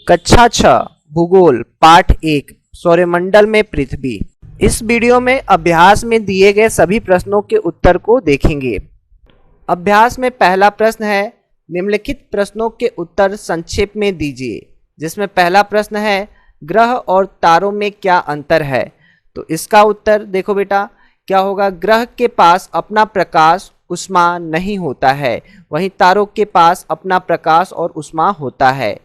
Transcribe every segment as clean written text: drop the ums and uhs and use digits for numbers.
कक्षा 6 भूगोल पाठ 1 सौरमंडल में पृथ्वी। इस वीडियो में अभ्यास में दिए गए सभी प्रश्नों के उत्तर को देखेंगे। अभ्यास में पहला प्रश्न है, निम्नलिखित प्रश्नों के उत्तर संक्षेप में दीजिए। जिसमें पहला प्रश्न है, ग्रह और तारों में क्या अंतर है। तो इसका उत्तर देखो बेटा, क्या होगा, ग्रह के पास अपना प्रकाश उष्मा नहीं होता है, वहीं तारों के पास अपना प्रकाश और उष्मा होता है।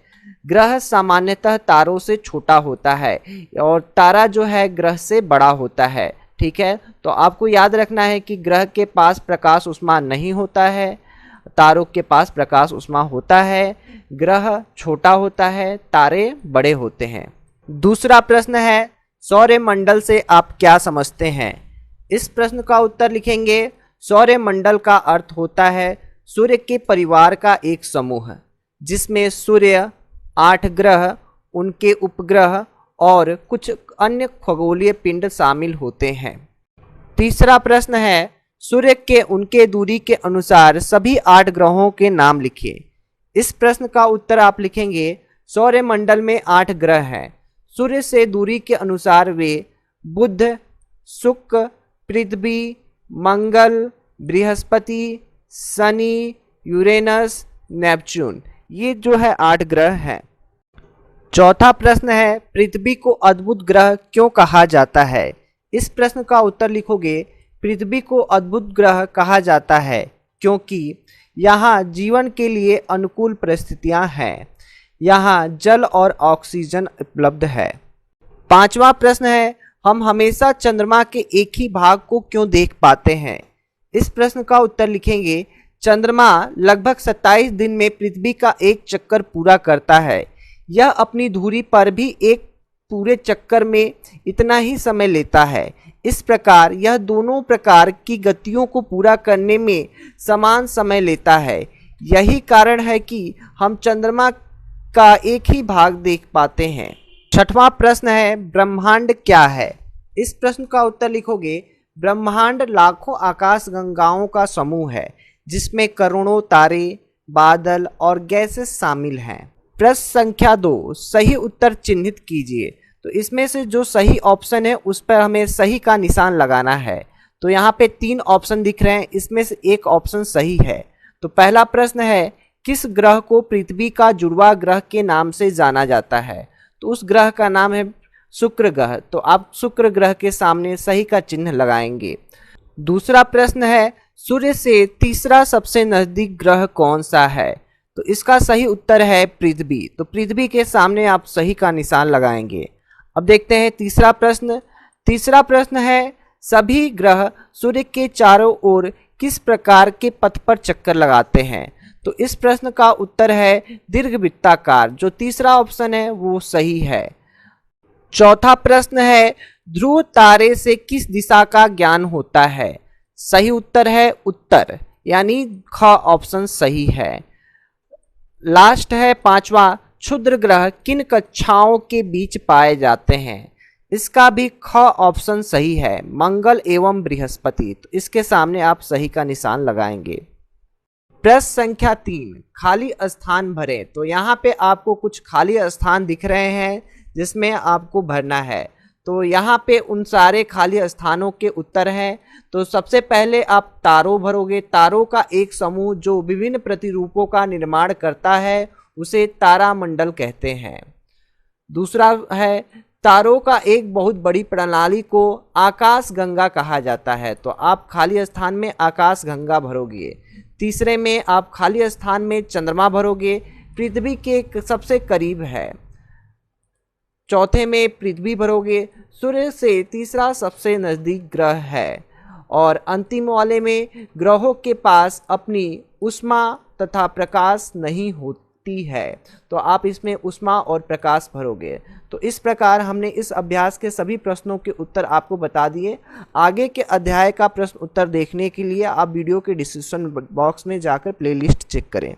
ग्रह सामान्यतः तारों से छोटा होता है और तारा जो है ग्रह से बड़ा होता है। ठीक है, तो आपको याद रखना है कि ग्रह के पास प्रकाश उष्मा नहीं होता है, तारों के पास प्रकाश उष्मा होता है। ग्रह छोटा होता है, तारे बड़े होते हैं। दूसरा प्रश्न है, सौरमंडल से आप क्या समझते हैं। इस प्रश्न का उत्तर लिखेंगे, सौरमंडल का अर्थ होता है सूर्य के परिवार का एक समूह, जिसमें सूर्य, 8 ग्रह, उनके उपग्रह और कुछ अन्य खगोलीय पिंड शामिल होते हैं। तीसरा प्रश्न है, सूर्य के उनके दूरी के अनुसार सभी 8 ग्रहों के नाम लिखिए। इस प्रश्न का उत्तर आप लिखेंगे, सौरमंडल में 8 ग्रह हैं। सूर्य से दूरी के अनुसार वे बुध, शुक्र, पृथ्वी, मंगल, बृहस्पति, शनि, यूरेनस, नेपच्यून, ये जो है 8 ग्रह हैं। चौथा प्रश्न है, पृथ्वी को अद्भुत ग्रह क्यों कहा जाता है। इस प्रश्न का उत्तर लिखोगे, पृथ्वी को अद्भुत ग्रह कहा जाता है क्योंकि यहाँ जीवन के लिए अनुकूल परिस्थितियाँ हैं, यहाँ जल और ऑक्सीजन उपलब्ध है। पांचवा प्रश्न है, हम हमेशा चंद्रमा के एक ही भाग को क्यों देख पाते हैं। इस प्रश्न का उत्तर लिखेंगे, चंद्रमा लगभग 27 दिन में पृथ्वी का एक चक्कर पूरा करता है। यह अपनी धुरी पर भी एक पूरे चक्कर में इतना ही समय लेता है। इस प्रकार यह दोनों प्रकार की गतियों को पूरा करने में समान समय लेता है। यही कारण है कि हम चंद्रमा का एक ही भाग देख पाते हैं। छठवां प्रश्न है, ब्रह्मांड क्या है। इस प्रश्न का उत्तर लिखोगे, ब्रह्मांड लाखों आकाश गंगाओं का समूह है, जिसमें करोड़ों तारे, बादल और गैसेस शामिल हैं। प्रश्न संख्या 2, सही उत्तर चिन्हित कीजिए। तो इसमें से जो सही ऑप्शन है उस पर हमें सही का निशान लगाना है। तो यहाँ पे 3 ऑप्शन दिख रहे हैं, इसमें से एक ऑप्शन सही है। तो पहला प्रश्न है, किस ग्रह को पृथ्वी का जुड़वा ग्रह के नाम से जाना जाता है। तो उस ग्रह का नाम है शुक्र ग्रह। तो आप शुक्र ग्रह के सामने सही का चिन्ह लगाएंगे। दूसरा प्रश्न है, सूर्य से तीसरा सबसे नजदीक ग्रह कौन सा है। तो इसका सही उत्तर है पृथ्वी। तो पृथ्वी के सामने आप सही का निशान लगाएंगे। अब देखते हैं तीसरा प्रश्न। तीसरा प्रश्न है, सभी ग्रह सूर्य के चारों ओर किस प्रकार के पथ पर चक्कर लगाते हैं। तो इस प्रश्न का उत्तर है दीर्घवृत्ताकार। जो तीसरा ऑप्शन है वो सही है। चौथा प्रश्न है, ध्रुव तारे से किस दिशा का ज्ञान होता है। सही उत्तर है उत्तर, यानी ख ऑप्शन सही है। लास्ट है पांचवा, क्षुद्र ग्रह किन कक्षाओं के बीच पाए जाते हैं। इसका भी ख ऑप्शन सही है, मंगल एवं बृहस्पति। तो इसके सामने आप सही का निशान लगाएंगे। प्रश्न संख्या 3, खाली स्थान भरें। तो यहाँ पे आपको कुछ खाली स्थान दिख रहे हैं जिसमें आपको भरना है। तो यहाँ पे उन सारे खाली स्थानों के उत्तर हैं। तो सबसे पहले आप तारों भरोगे। तारों का एक समूह जो विभिन्न प्रतिरूपों का निर्माण करता है उसे तारामंडल कहते हैं। दूसरा है, तारों का एक बहुत बड़ी प्रणाली को आकाश गंगा कहा जाता है। तो आप खाली स्थान में आकाश गंगा भरोगे। तीसरे में आप खाली स्थान में चंद्रमा भरोगे, पृथ्वी के सबसे करीब है। चौथे में पृथ्वी भरोगे, सूर्य से तीसरा सबसे नजदीक ग्रह है। और अंतिम वाले में ग्रहों के पास अपनी उष्मा तथा प्रकाश नहीं होती है। तो आप इसमें उष्मा और प्रकाश भरोगे। तो इस प्रकार हमने इस अभ्यास के सभी प्रश्नों के उत्तर आपको बता दिए। आगे के अध्याय का प्रश्न उत्तर देखने के लिए आप वीडियो के डिस्क्रिप्शन बॉक्स में जाकर प्लेलिस्ट चेक करें।